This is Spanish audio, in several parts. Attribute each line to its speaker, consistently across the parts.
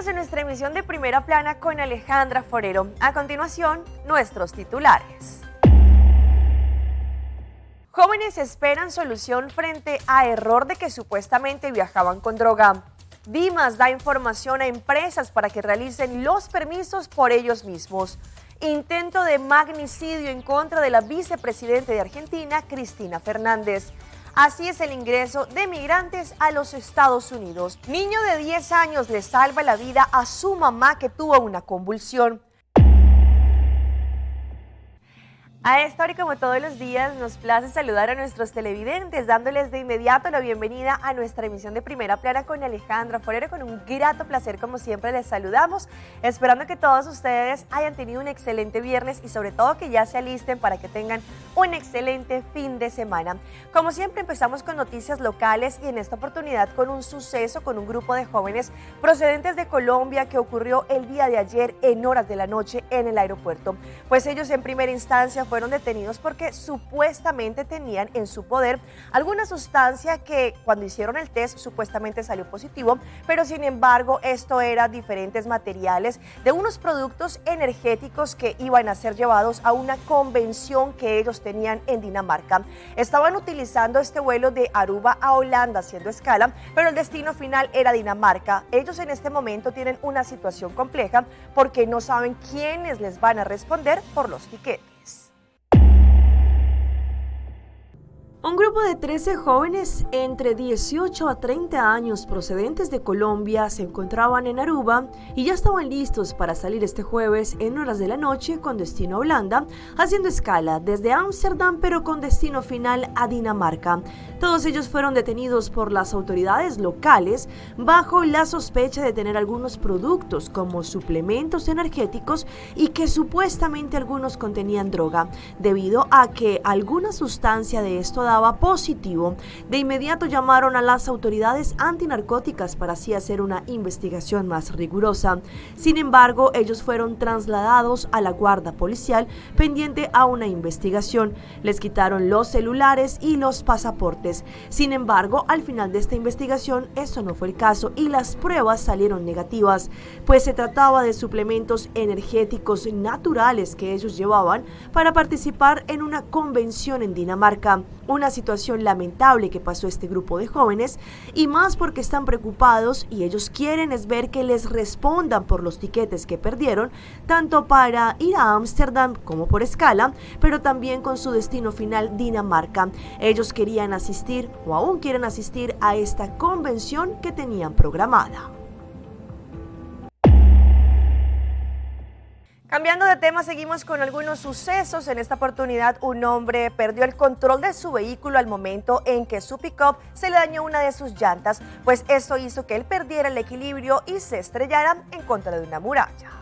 Speaker 1: en nuestra emisión de Primera Plana con Alejandra Forero. A continuación, nuestros titulares. Jóvenes esperan solución frente a error de que supuestamente viajaban con droga. Dimas da información a empresas para que realicen los permisos por ellos mismos. Intento de magnicidio en contra de la vicepresidenta de Argentina, Cristina Fernández. Así es el ingreso de migrantes a los Estados Unidos. Niño de 10 años le salva la vida a su mamá que tuvo una convulsión. A esta hora y como todos los días nos place saludar a nuestros televidentes, dándoles de inmediato la bienvenida a nuestra emisión de Primera Plana con Alejandra Forero. Con un grato placer, como siempre, les saludamos, esperando que todos ustedes hayan tenido un excelente viernes y sobre todo que ya se alisten para que tengan un excelente fin de semana. Como siempre, empezamos con noticias locales y en esta oportunidad con un suceso con un grupo de jóvenes procedentes de Colombia que ocurrió el día de ayer en horas de la noche en el aeropuerto. Pues ellos en primera instancia fueron detenidos porque supuestamente tenían en su poder alguna sustancia que cuando hicieron el test supuestamente salió positivo, pero sin embargo esto era diferentes materiales de unos productos energéticos que iban a ser llevados a una convención que ellos tenían en Dinamarca. Estaban utilizando este vuelo de Aruba a Holanda haciendo escala, pero el destino final era Dinamarca. Ellos en este momento tienen una situación compleja porque no saben quiénes les van a responder por los tiquetes. Un grupo de 13 jóvenes entre 18 a 30 años procedentes de Colombia se encontraban en Aruba y ya estaban listos para salir este jueves en horas de la noche con destino a Holanda, haciendo escala desde Ámsterdam pero con destino final a Dinamarca. Todos ellos fueron detenidos por las autoridades locales bajo la sospecha de tener algunos productos como suplementos energéticos y que supuestamente algunos contenían droga, debido a que alguna sustancia de esto daba positivo. De inmediato llamaron a las autoridades antinarcóticas para así hacer una investigación más rigurosa. Sin embargo, ellos fueron trasladados a la guardia policial pendiente a una investigación. Les quitaron los celulares y los pasaportes. Sin embargo, al final de esta investigación, eso no fue el caso y las pruebas salieron negativas, pues se trataba de suplementos energéticos naturales que ellos llevaban para participar en una convención en Dinamarca. Una situación lamentable que pasó este grupo de jóvenes y más porque están preocupados y ellos quieren es ver que les respondan por los tiquetes que perdieron, tanto para ir a Ámsterdam como por escala, pero también con su destino final Dinamarca. Ellos querían asistir o aún quieren asistir a esta convención que tenían programada. Cambiando de tema, seguimos con algunos sucesos. En esta oportunidad, un hombre perdió el control de su vehículo al momento en que su pick-up se le dañó una de sus llantas, pues esto hizo que él perdiera el equilibrio y se estrellara en contra de una muralla.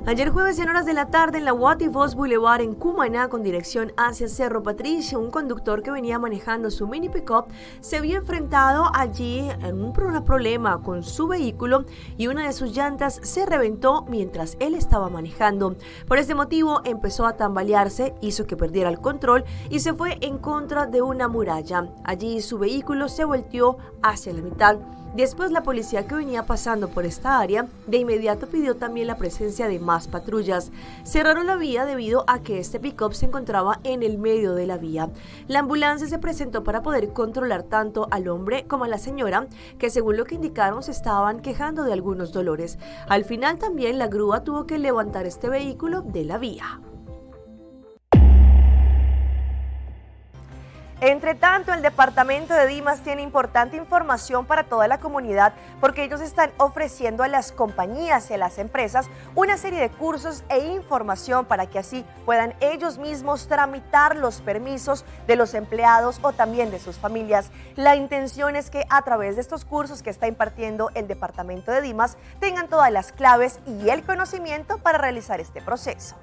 Speaker 1: Ayer jueves en horas de la tarde en la Guativos Boulevard en Cumaná con dirección hacia Cerro Patricio, un conductor que venía manejando su mini pick-up se vio enfrentado allí en un problema con su vehículo y una de sus llantas se reventó mientras él estaba manejando. Por este motivo empezó a tambalearse, hizo que perdiera el control y se fue en contra de una muralla. Allí su vehículo se volteó hacia la mitad. Después la policía que venía pasando por esta área de inmediato pidió también la presencia de más patrullas. Cerraron la vía debido a que este pick-up se encontraba en el medio de la vía. La ambulancia se presentó para poder controlar tanto al hombre como a la señora, que según lo que indicaron se estaban quejando de algunos dolores. Al final también la grúa tuvo que levantar este vehículo de la vía. Entre tanto, el departamento de Dimas tiene importante información para toda la comunidad porque ellos están ofreciendo a las compañías y a las empresas una serie de cursos e información para que así puedan ellos mismos tramitar los permisos de los empleados o también de sus familias. La intención es que a través de estos cursos que está impartiendo el departamento de Dimas tengan todas las claves y el conocimiento para realizar este proceso.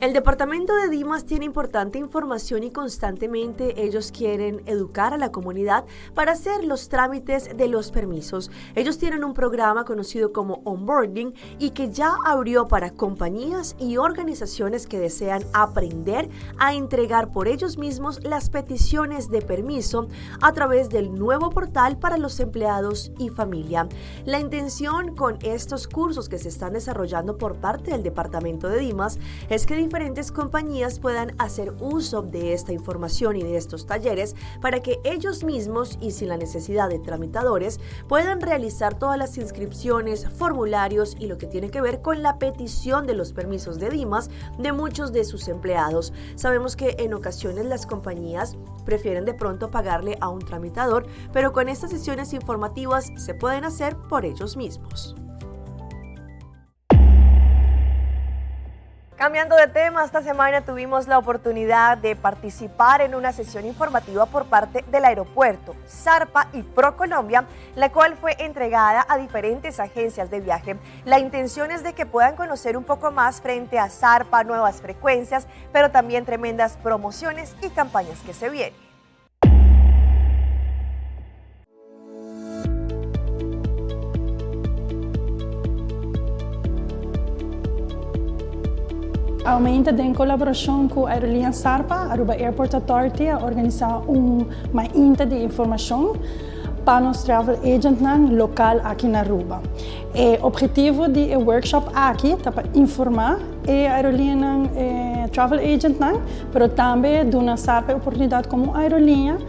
Speaker 1: El departamento de Dimas tiene importante información y constantemente ellos quieren educar a la comunidad para hacer los trámites de los permisos. Ellos tienen un programa conocido como Onboarding y que ya abrió para compañías y organizaciones que desean aprender a entregar por ellos mismos las peticiones de permiso a través del nuevo portal para los empleados y familia. La intención con estos cursos que se están desarrollando por parte del departamento de Dimas es que diferentes compañías puedan hacer uso de esta información y de estos talleres para que ellos mismos y sin la necesidad de tramitadores puedan realizar todas las inscripciones, formularios y lo que tiene que ver con la petición de los permisos de Dimas de muchos de sus empleados. Sabemos que en ocasiones las compañías prefieren de pronto pagarle a un tramitador, pero con estas sesiones informativas se pueden hacer por ellos mismos. Cambiando de tema, esta semana tuvimos la oportunidad de participar en una sesión informativa por parte del aeropuerto, Zarpa y ProColombia, la cual fue entregada a diferentes agencias de viaje. La intención es de que puedan conocer un poco más frente a Zarpa, nuevas frecuencias, pero también tremendas promociones y campañas que se vienen.
Speaker 2: Aumenta em colaboração com a aerolínea Zarpa, Aruba Airport Authority, a organizar uma inta de informação para os travel agents local aqui na Aruba. O objetivo do workshop aqui é para informar a aerolínea travel agent, mas também dar a Zarpa a oportunidade como aerolínea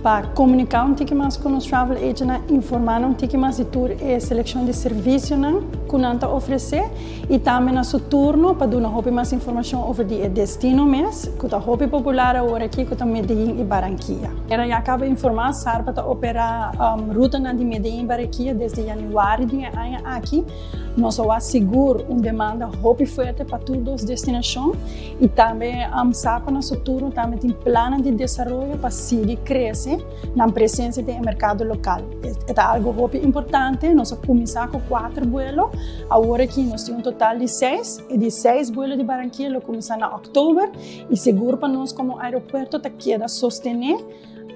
Speaker 2: para comunicar um pouco mais com os travel agents, informar um pouco mais sobre a seleção de serviços que nós oferecer e também no seu turno para dar mais informação sobre o destino mesmo, que é muito popular agora aqui, que é Medellín e Barranquilla. Já acaba de informar, Zarpa para operar ruta de Medellín e Barranquilla desde janeiro de ano aqui. Nós asseguramos uma demanda muito forte para todas as destinações e também Zarpa no seu turno também tem plano de desenvolvimento para seguir crescer na presença do mercado local. É algo muito importante. Nós começamos com 4 voos, agora aqui nós temos um total de 6, e de 6 voos de Barranquilla começamos em outubro, e seguro para nós como aeroporto te queda sostener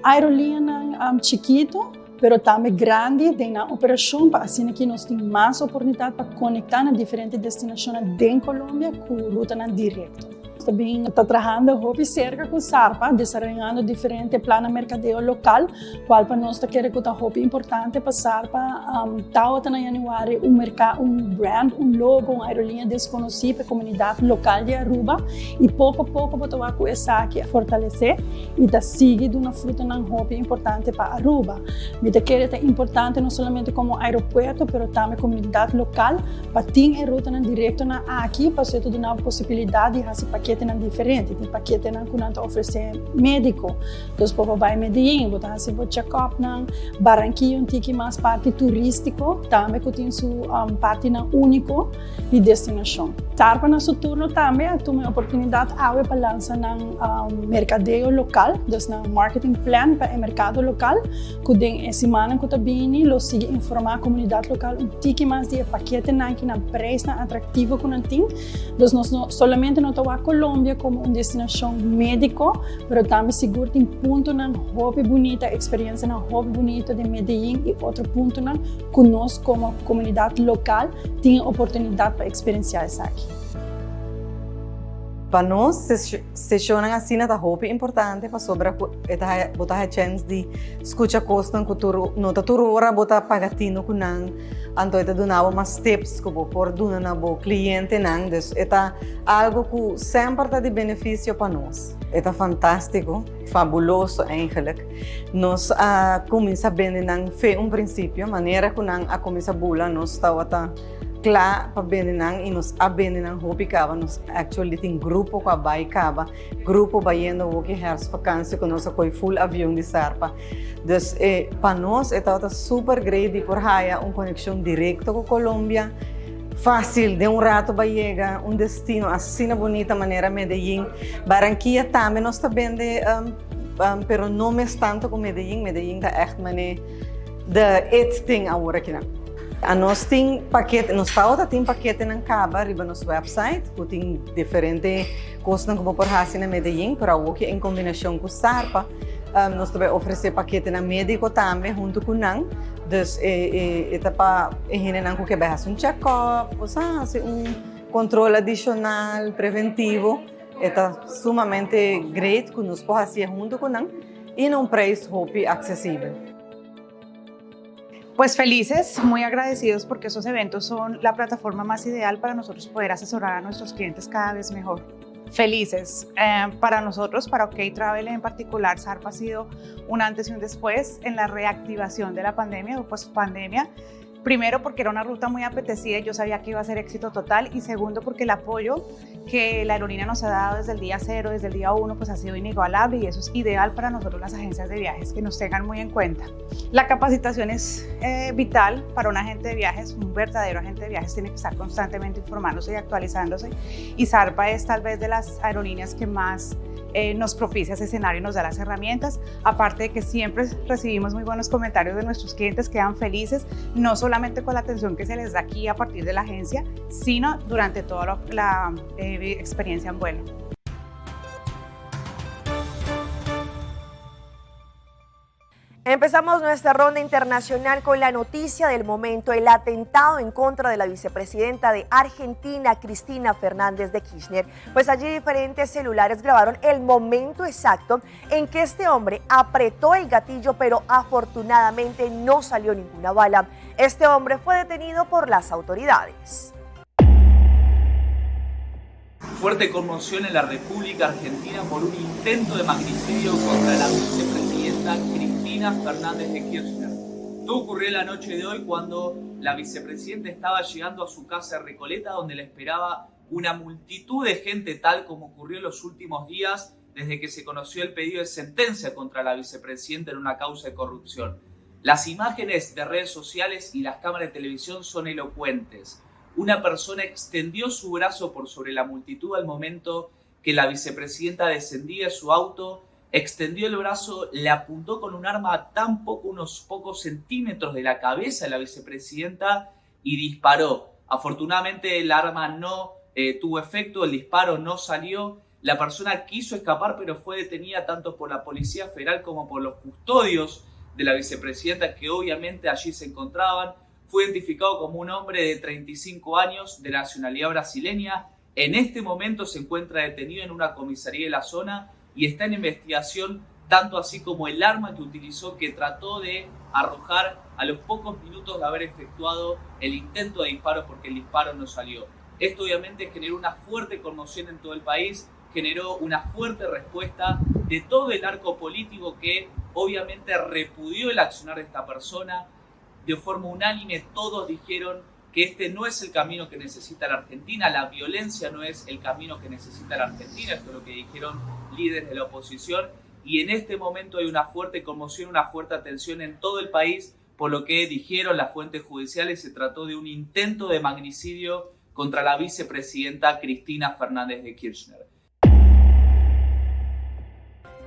Speaker 2: aerolínea chiquito, pero também grande na operação, para assim que nós temos mais oportunidade para conectar nas diferentes destinações de Colômbia com ruta direta. Também está trabalhando muito cerca com Zarpa, desenvolvendo diferentes planos de mercadeo local, qual para nós é muito importante para Zarpa. Está em janeiro brand, logo, uma aerolínea desconhecida para a comunidade local de Aruba e pouco a pouco vai começar aqui a fortalecer e está seguindo uma fruta muito importante para Aruba. É importante não somente como aeroporto, mas também comunidade local para ter a ruta direta aqui, para ser toda uma possibilidade de fazer paquete diferente, tem paquete que nós oferecemos médico, então para vai Medellín, você fazer o check-up Barranquilla, tem mais parte turístico, também que tem sua parte único de destinação. Zarpa na seu turno também tem uma oportunidade para lançar mercadeo local, então na marketing plan para o mercado local, que tem essa semana que está vindo, lo sigue informar a comunidade local pouco mais de paquete que na preço atrativo que nós temos, então nós somente não estamos Colômbia como uma destinação médico, mas também seguro tem ponto na hobby bonita, experiência na hobby bonita de Medellín e outro ponto na que nós como comunidade local tem oportunidade para experienciar isso aqui.
Speaker 3: Para nós, sessão assim é muito importante para sobre botar a chance de escutar coisas que não está tudo hora botar pagatino com não, então é donar mais steps que vou por donar na bo cliente não, então é algo que sempre está de benefício para nós. É fantástico, fabuloso eigenlijk. Nós começa bem não foi princípio, maneira que não a começa bula nós está claro para Benenang e nos a Benenang hopi kaba nos actually tem grupo com a bai kaba grupo baiendo o que herfsvakansie com nossa coi full avião de Zarpa. Dus para nós está super great por haya conexão direta com Colômbia. Fácil, de rato vai chegar destino assim bonita maneira Medellín. Barranquilla também nós está bem pero não é tanto como Medellín. Medellín está echt mané de it thing agora aqui. Nós tem paquete, nos falta tem paquete na Caba, riba nos website, que tem diferente costas como por hasi na Medellín, para o que em combinação com Sarpa, nós também oferecer paquete na médico também junto com nang, dus etapa hinenan ko que behas check-up, ou controle adicional preventivo, está sumamente great que nos pode fazer junto com nang e num preço acessível.
Speaker 4: Pues felices, muy agradecidos porque esos eventos son la plataforma más ideal para nosotros poder asesorar a nuestros clientes cada vez mejor. Felices. Para nosotros, para OK Travel en particular, Sarpa ha sido un antes y un después en la reactivación de la pandemia o post-pandemia. Primero, porque era una ruta muy apetecida y yo sabía que iba a ser éxito total. Y segundo, porque el apoyo que la aerolínea nos ha dado desde el día 0, desde el día 1, pues ha sido inigualable y eso es ideal para nosotros las agencias de viajes, que nos tengan muy en cuenta. La capacitación es vital para un agente de viajes. Un verdadero agente de viajes tiene que estar constantemente informándose y actualizándose. Y Sarpa es tal vez de las aerolíneas que más nos propicia ese escenario y nos da las herramientas, aparte de que siempre recibimos muy buenos comentarios de nuestros clientes, quedan felices, no solamente con la atención que se les da aquí a partir de la agencia, sino durante toda la experiencia en vuelo.
Speaker 1: Empezamos nuestra ronda internacional con la noticia del momento, el atentado en contra de la vicepresidenta de Argentina, Cristina Fernández de Kirchner. Pues allí diferentes celulares grabaron el momento exacto en que este hombre apretó el gatillo, pero afortunadamente no salió ninguna bala. Este hombre fue detenido por las autoridades.
Speaker 5: Fuerte conmoción en la República Argentina por un intento de magnicidio contra la vicepresidenta Cristina Fernández de Kirchner. Todo ocurrió la noche de hoy cuando la vicepresidenta estaba llegando a su casa de Recoleta, donde la esperaba una multitud de gente, tal como ocurrió en los últimos días desde que se conoció el pedido de sentencia contra la vicepresidenta en una causa de corrupción. Las imágenes de redes sociales y las cámaras de televisión son elocuentes. Una persona extendió su brazo por sobre la multitud al momento que la vicepresidenta descendía de su auto, extendió el brazo, le apuntó con un arma a tan poco, unos pocos centímetros de la cabeza de la vicepresidenta y disparó. Afortunadamente el arma no tuvo efecto, el disparo no salió. La persona quiso escapar, pero fue detenida tanto por la Policía Federal como por los custodios de la vicepresidenta, que obviamente allí se encontraban. Fue identificado como un hombre de 35 años de nacionalidad brasileña. En este momento se encuentra detenido en una comisaría de la zona y está en investigación, tanto así como el arma que utilizó, que trató de arrojar a los pocos minutos de haber efectuado el intento de disparo, porque el disparo no salió. Esto obviamente generó una fuerte conmoción en todo el país, generó una fuerte respuesta de todo el arco político que obviamente repudió el accionar de esta persona. De forma unánime todos dijeron que este no es el camino que necesita la Argentina, la violencia no es el camino que necesita la Argentina, esto es lo que dijeron líderes de la oposición, y en este momento hay una fuerte conmoción, una fuerte atención en todo el país, por lo que dijeron las fuentes judiciales, se trató de un intento de magnicidio contra la vicepresidenta Cristina Fernández de Kirchner.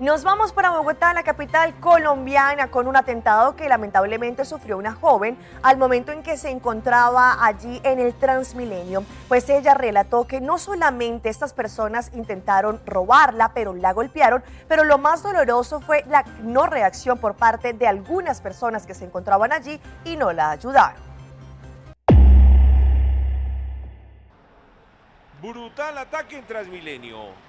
Speaker 1: Nos vamos para Bogotá, la capital colombiana, con un atentado que lamentablemente sufrió una joven al momento en que se encontraba allí en el Transmilenio. Pues ella relató que no solamente estas personas intentaron robarla, pero la golpearon, pero lo más doloroso fue la no reacción por parte de algunas personas que se encontraban allí y no la ayudaron.
Speaker 6: Brutal ataque en Transmilenio.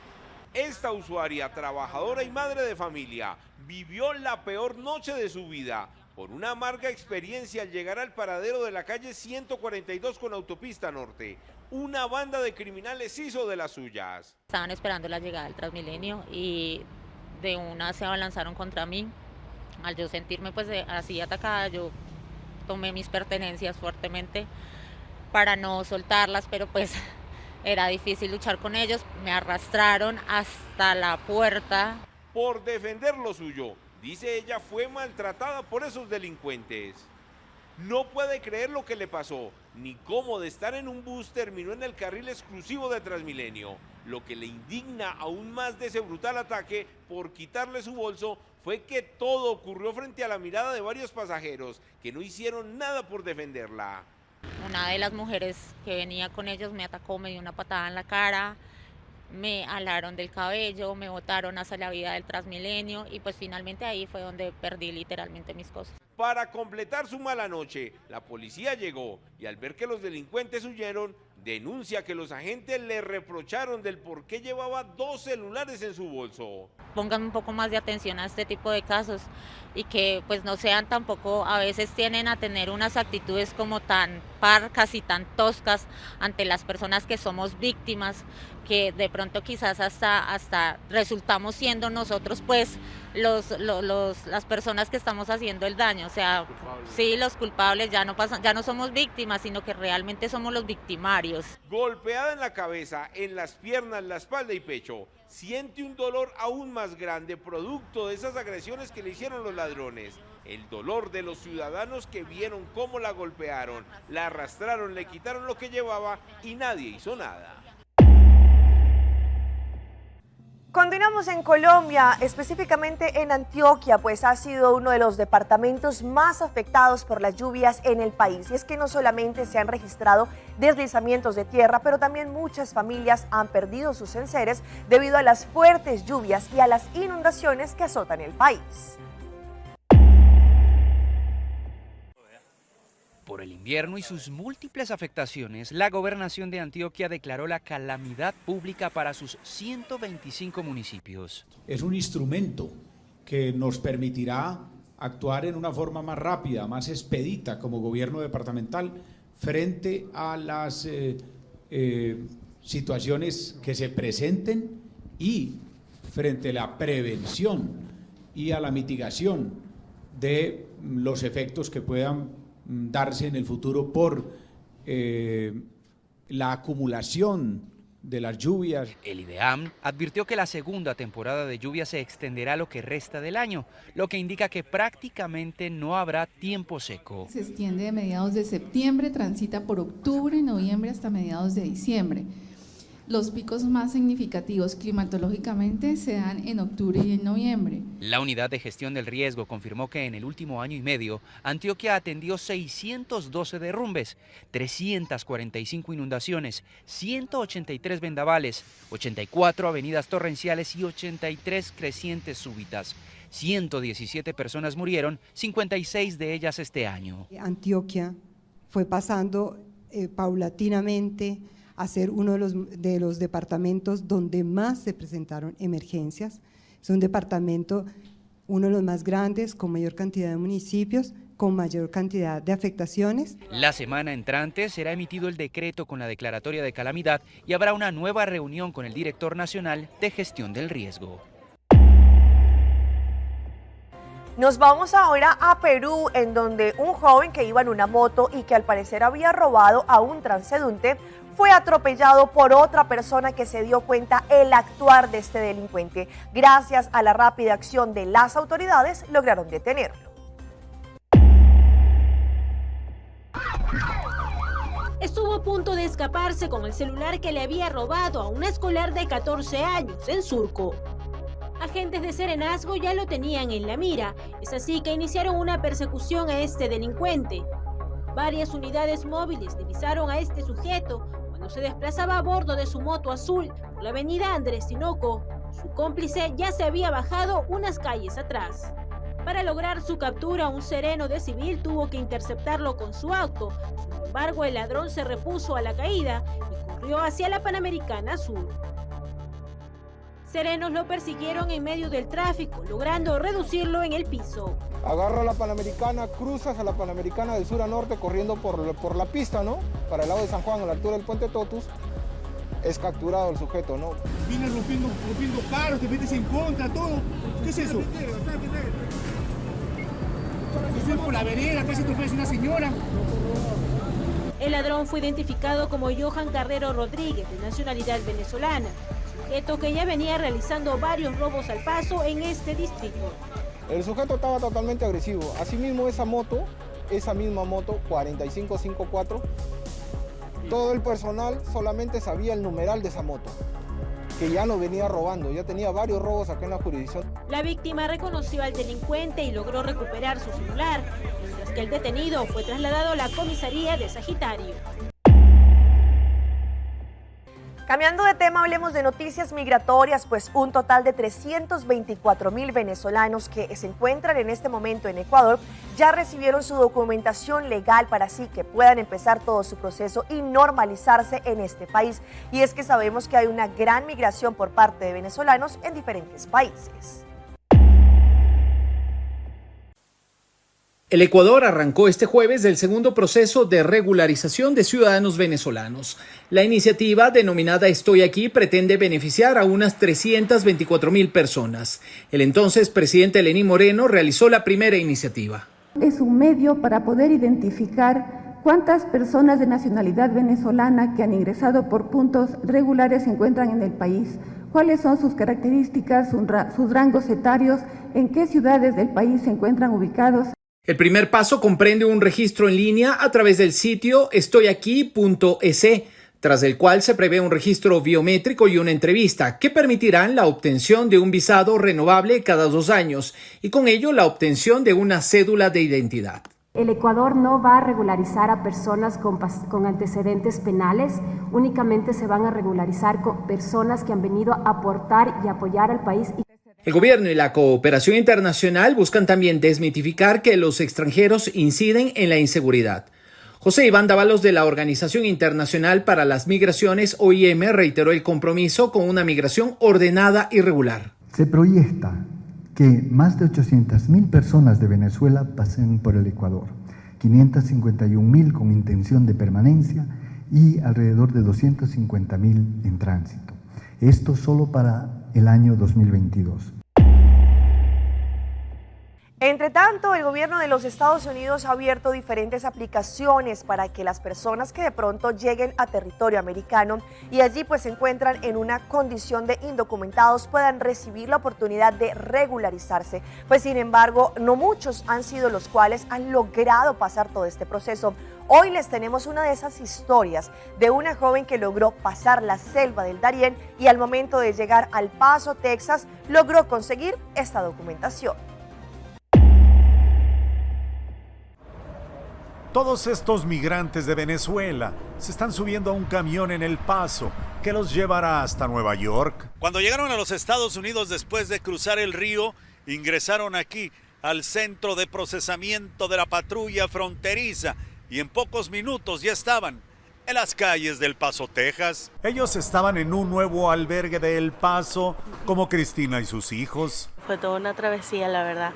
Speaker 6: Esta usuaria, trabajadora y madre de familia, vivió la peor noche de su vida por una amarga experiencia al llegar al paradero de la calle 142 con autopista norte. Una banda de criminales hizo de las suyas.
Speaker 7: Estaban esperando la llegada del Transmilenio y de una se abalanzaron contra mí. Al yo sentirme pues así atacada, yo tomé mis pertenencias fuertemente para no soltarlas, pero pues era difícil luchar con ellos, me arrastraron hasta la puerta.
Speaker 6: Por defender lo suyo, dice ella, fue maltratada por esos delincuentes. No puede creer lo que le pasó, ni cómo de estar en un bus terminó en el carril exclusivo de Transmilenio. Lo que le indigna aún más de ese brutal ataque por quitarle su bolso fue que todo ocurrió frente a la mirada de varios pasajeros que no hicieron nada por defenderla.
Speaker 7: Una de las mujeres que venía con ellos me atacó, me dio una patada en la cara, me alaron del cabello, me botaron hacia la vía del Transmilenio y pues finalmente ahí fue donde perdí literalmente mis cosas.
Speaker 6: Para completar su mala noche, la policía llegó y al ver que los delincuentes huyeron, denuncia que los agentes le reprocharon del por qué llevaba 2 celulares en su bolso.
Speaker 7: Pongan un poco más de atención a este tipo de casos y que pues no sean tampoco, a veces tienden a tener unas actitudes como tan parcas y tan toscas ante las personas que somos víctimas, que de pronto quizás hasta resultamos siendo nosotros pues las personas que estamos haciendo el daño, o sea, sí, los culpables ya no somos víctimas, sino que realmente somos los victimarios.
Speaker 6: Golpeada en la cabeza, en las piernas, la espalda y pecho, siente un dolor aún más grande producto de esas agresiones que le hicieron los ladrones. El dolor de los ciudadanos que vieron cómo la golpearon, la arrastraron, le quitaron lo que llevaba y nadie hizo nada.
Speaker 1: Continuamos en Colombia, específicamente en Antioquia, pues ha sido uno de los departamentos más afectados por las lluvias en el país. Y es que no solamente se han registrado deslizamientos de tierra, pero también muchas familias han perdido sus enseres debido a las fuertes lluvias y a las inundaciones que azotan el país.
Speaker 8: Por el invierno y sus múltiples afectaciones, la Gobernación de Antioquia declaró la calamidad pública para sus 125 municipios.
Speaker 9: Es un instrumento que nos permitirá actuar en una forma más rápida, más expedita como gobierno departamental frente a las situaciones que se presenten y frente a la prevención y a la mitigación de los efectos que puedan darse en el futuro por la acumulación de las lluvias.
Speaker 8: El IDEAM advirtió que la segunda temporada de lluvias se extenderá lo que resta del año, lo que indica que prácticamente no habrá tiempo seco.
Speaker 10: Se extiende de mediados de septiembre, transita por octubre, noviembre hasta mediados de diciembre. Los picos más significativos climatológicamente se dan en octubre y en noviembre.
Speaker 8: La Unidad de Gestión del Riesgo confirmó que en el último año y medio, Antioquia atendió 612 derrumbes, 345 inundaciones, 183 vendavales, 84 avenidas torrenciales y 83 crecientes súbitas. 117 personas murieron, 56 de ellas este año.
Speaker 11: Antioquia fue pasando paulatinamente a ser uno de los departamentos donde más se presentaron emergencias. Es un departamento, uno de los más grandes, con mayor cantidad de municipios, con mayor cantidad de afectaciones.
Speaker 8: La semana entrante será emitido el decreto con la declaratoria de calamidad y habrá una nueva reunión con el director nacional de gestión del riesgo.
Speaker 1: Nos vamos ahora a Perú, en donde un joven que iba en una moto y que al parecer había robado a un transeúnte fue atropellado por otra persona que se dio cuenta el actuar de este delincuente. Gracias a la rápida acción de las autoridades, lograron detenerlo.
Speaker 12: Estuvo a punto de escaparse con el celular que le había robado a una escolar de 14 años en Surco. Agentes de Serenazgo ya lo tenían en la mira. Es así que iniciaron una persecución a este delincuente. Varias unidades móviles divisaron a este sujeto cuando se desplazaba a bordo de su moto azul por la avenida Andrés Tinoco. Su cómplice ya se había bajado unas calles atrás. Para lograr su captura, un sereno de civil tuvo que interceptarlo con su auto. Sin embargo, el ladrón se repuso a la caída y corrió hacia la Panamericana Sur. Serenos lo persiguieron en medio del tráfico, logrando reducirlo en el piso.
Speaker 13: Agarra la Panamericana, cruzas a la Panamericana de sur a norte corriendo por la pista, ¿no? Para el lado de San Juan, a la altura del Puente Totus, es capturado el sujeto, ¿no?
Speaker 14: Viene rompiendo carros, te metes en contra, todo. ¿Qué es eso? Estoy por la vereda, casi te ofrece una señora.
Speaker 12: El ladrón fue identificado como Johan Carrero Rodríguez, de nacionalidad venezolana. Sujeto que ya venía realizando varios robos al paso en este distrito.
Speaker 13: El sujeto estaba totalmente agresivo. Asimismo, esa misma moto 4554, todo el personal solamente sabía el numeral de esa moto, que ya no venía robando, ya tenía varios robos acá en la jurisdicción.
Speaker 12: La víctima reconoció al delincuente y logró recuperar su celular, mientras que el detenido fue trasladado a la comisaría de Sagitario.
Speaker 1: Cambiando de tema, hablemos de noticias migratorias, pues un total de 324,000 venezolanos que se encuentran en este momento en Ecuador ya recibieron su documentación legal para así que puedan empezar todo su proceso y normalizarse en este país. Y es que sabemos que hay una gran migración por parte de venezolanos en diferentes países.
Speaker 15: El Ecuador arrancó este jueves el segundo proceso de regularización de ciudadanos venezolanos. La iniciativa, denominada Estoy Aquí, pretende beneficiar a unas 324,000 personas. El entonces presidente Lenín Moreno realizó la primera iniciativa.
Speaker 16: Es un medio para poder identificar cuántas personas de nacionalidad venezolana que han ingresado por puntos regulares se encuentran en el país, cuáles son sus características, sus rangos etarios, en qué ciudades del país se encuentran ubicados.
Speaker 15: El primer paso comprende un registro en línea a través del sitio estoyaqui.es, tras el cual se prevé un registro biométrico y una entrevista que permitirán la obtención de un visado renovable cada 2 años y con ello la obtención de una cédula de identidad.
Speaker 17: El Ecuador no va a regularizar a personas con antecedentes penales, únicamente se van a regularizar con personas que han venido a aportar y apoyar al país.
Speaker 15: El gobierno y la cooperación internacional buscan también desmitificar que los extranjeros inciden en la inseguridad. José Iván Dávalos, de la Organización Internacional para las Migraciones, OIM, reiteró el compromiso con una migración ordenada y regular.
Speaker 18: Se proyecta que más de 800,000 personas de Venezuela pasen por el Ecuador, 551,000 con intención de permanencia y alrededor de 250,000 en tránsito. Esto solo para el año 2022.
Speaker 1: Entre tanto, el gobierno de los Estados Unidos ha abierto diferentes aplicaciones para que las personas que de pronto lleguen a territorio americano y allí pues se encuentran en una condición de indocumentados puedan recibir la oportunidad de regularizarse. Pues sin embargo, no muchos han sido los cuales han logrado pasar todo este proceso. Hoy les tenemos una de esas historias de una joven que logró pasar la selva del Darién y al momento de llegar al Paso, Texas, logró conseguir esta documentación.
Speaker 19: Todos estos migrantes de Venezuela se están subiendo a un camión en El Paso que los llevará hasta Nueva York.
Speaker 20: Cuando llegaron a los Estados Unidos después de cruzar el río, ingresaron aquí al centro de procesamiento de la patrulla fronteriza y en pocos minutos ya estaban en las calles del Paso, Texas.
Speaker 19: Ellos estaban en un nuevo albergue de El Paso, como Cristina y sus hijos.
Speaker 21: Fue toda una travesía, la verdad.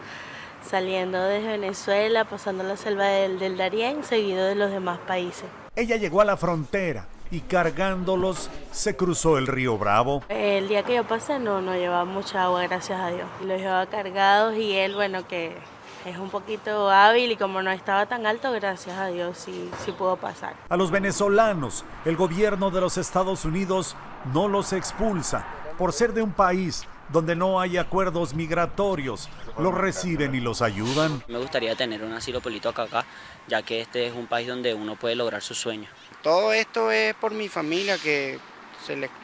Speaker 21: Saliendo desde Venezuela, pasando la selva del Darién, seguido de los demás países.
Speaker 19: Ella llegó a la frontera y cargándolos se cruzó el río Bravo.
Speaker 21: El día que yo pasé no llevaba mucha agua, gracias a Dios. Los llevaba cargados y él, bueno, que es un poquito hábil y como no estaba tan alto, gracias a Dios sí pudo pasar.
Speaker 19: A los venezolanos, el gobierno de los Estados Unidos no los expulsa por ser de un país donde no hay acuerdos migratorios, los reciben y los ayudan.
Speaker 22: Me gustaría tener un asilo político acá, ya que este es un país donde uno puede lograr sus sueños.
Speaker 23: Todo esto es por mi familia, que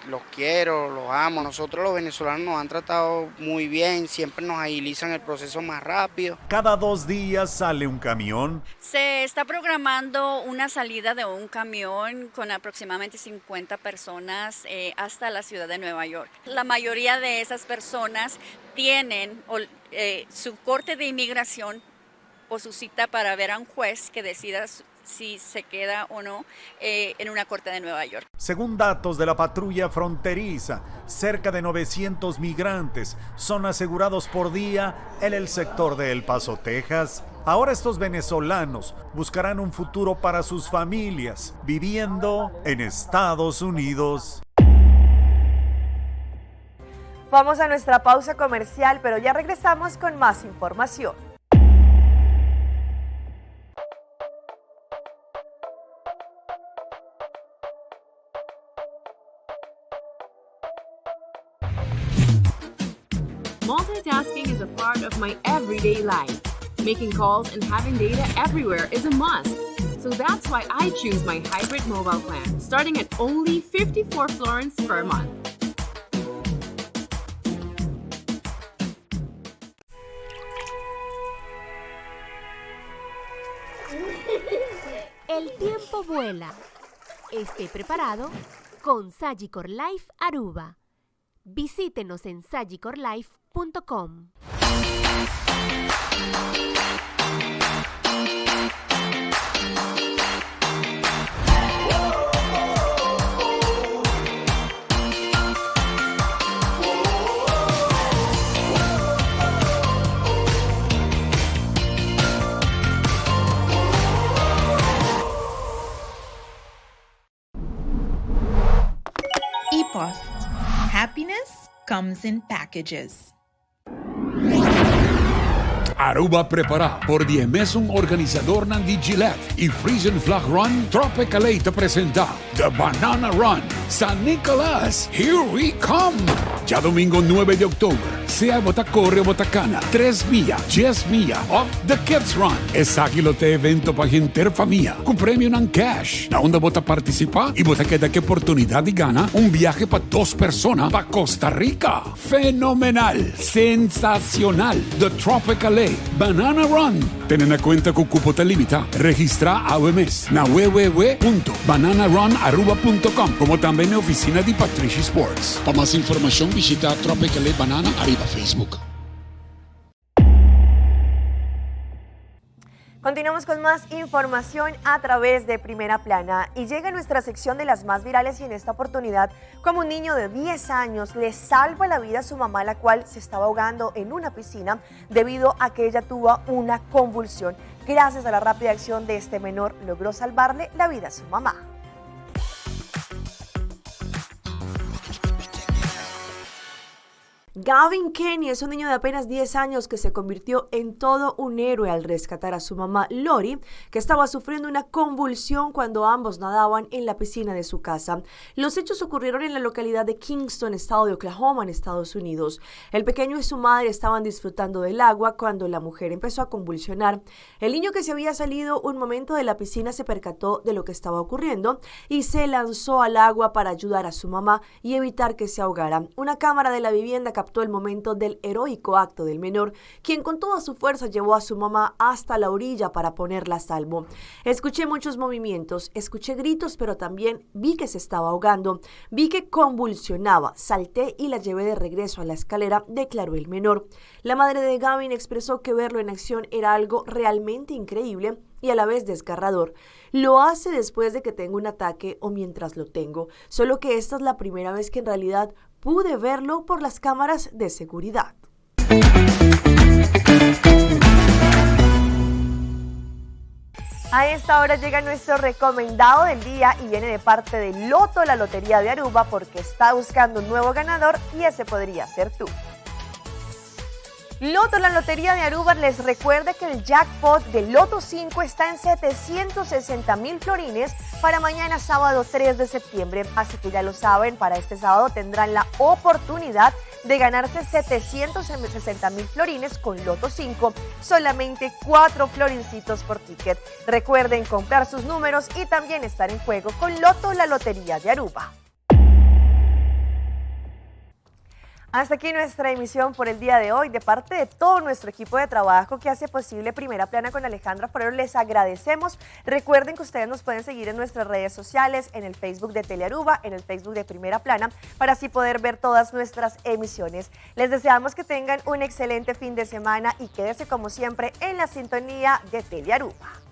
Speaker 23: los quiero, los amo. Nosotros los venezolanos nos han tratado muy bien, siempre nos agilizan el proceso más rápido.
Speaker 19: Cada 2 días sale un camión.
Speaker 24: Se está programando una salida de un camión con aproximadamente 50 personas hasta la ciudad de Nueva York. La mayoría de esas personas tienen su corte de inmigración o su cita para ver a un juez que decida si se queda o no en una corte de Nueva York.
Speaker 19: Según datos de la patrulla fronteriza, cerca de 900 migrantes son asegurados por día en el sector de El Paso, Texas. Ahora estos venezolanos buscarán un futuro para sus familias, viviendo en Estados Unidos.
Speaker 1: Vamos a nuestra pausa comercial, pero ya regresamos con más información.
Speaker 25: Multitasking is a part of my everyday life. Making calls and having data everywhere is a must. So that's why I choose my hybrid mobile plan, starting at only 54 florins per month.
Speaker 2: El tiempo vuela. Esté preparado con Sagicor Life Aruba. Visítenos en sagicorlife.com.
Speaker 3: ePost. Happiness comes in packages.
Speaker 4: Aruba prepara por 10 meses un organizador Nandi Gillette y Frisian Flag Run Tropicale te presenta The Banana Run San Nicolás, here we come. Ya domingo 9 de octubre, sea Botacorre o Botacana, 3 millas, 10 millas of The Kids Run. Es águilote evento para gente familia, con premio en cash. La onda bota participa y bota queda que oportunidad y gana un viaje para 2 personas para Costa Rica. Fenomenal, sensacional. The Tropicale Banana Run. Ten en cuenta que el cupo te limita. Registra a mes na www.bananarun.aruba.com, como también en la oficina de Patricia Sports. Para más información visita Tropicale Banana arriba Facebook.
Speaker 1: Continuamos con más información a través de Primera Plana y llega nuestra sección de las más virales, y en esta oportunidad, como un niño de 10 años le salva la vida a su mamá, la cual se estaba ahogando en una piscina debido a que ella tuvo una convulsión. Gracias a la rápida acción de este menor, logró salvarle la vida a su mamá. Gavin Kenny es un niño de apenas 10 años que se convirtió en todo un héroe al rescatar a su mamá Lori, que estaba sufriendo una convulsión cuando ambos nadaban en la piscina de su casa. Los hechos ocurrieron en la localidad de Kingston, estado de Oklahoma, en Estados Unidos. El pequeño y su madre estaban disfrutando del agua cuando la mujer empezó a convulsionar. El niño, que se había salido un momento de la piscina, se percató de lo que estaba ocurriendo y se lanzó al agua para ayudar a su mamá y evitar que se ahogara. Una cámara de la vivienda captó el momento del heroico acto del menor, quien con toda su fuerza llevó a su mamá hasta la orilla para ponerla a salvo. Escuché muchos movimientos, escuché gritos, pero también vi que se estaba ahogando, vi que convulsionaba, salté y la llevé de regreso a la escalera, declaró el menor. La madre de Gavin expresó que verlo en acción era algo realmente increíble y a la vez desgarrador. Lo hace después de que tengo un ataque o mientras lo tengo, solo que esta es la primera vez que en realidad pude verlo por las cámaras de seguridad. A esta hora llega nuestro recomendado del día y viene de parte de Loto, la Lotería de Aruba, porque está buscando un nuevo ganador y ese podría ser tú. Loto, la Lotería de Aruba, les recuerda que el jackpot de Loto 5 está en 760,000 florines para mañana sábado 3 de septiembre. Así que ya lo saben, para este sábado tendrán la oportunidad de ganarse 760,000 florines con Loto 5, solamente 4 florincitos por ticket. Recuerden comprar sus números y también estar en juego con Loto, la Lotería de Aruba. Hasta aquí nuestra emisión por el día de hoy. De parte de todo nuestro equipo de trabajo que hace posible Primera Plana con Alejandra Forero, les agradecemos. Recuerden que ustedes nos pueden seguir en nuestras redes sociales, en el Facebook de Telearuba, en el Facebook de Primera Plana, para así poder ver todas nuestras emisiones. Les deseamos que tengan un excelente fin de semana y quédese como siempre en la sintonía de Telearuba.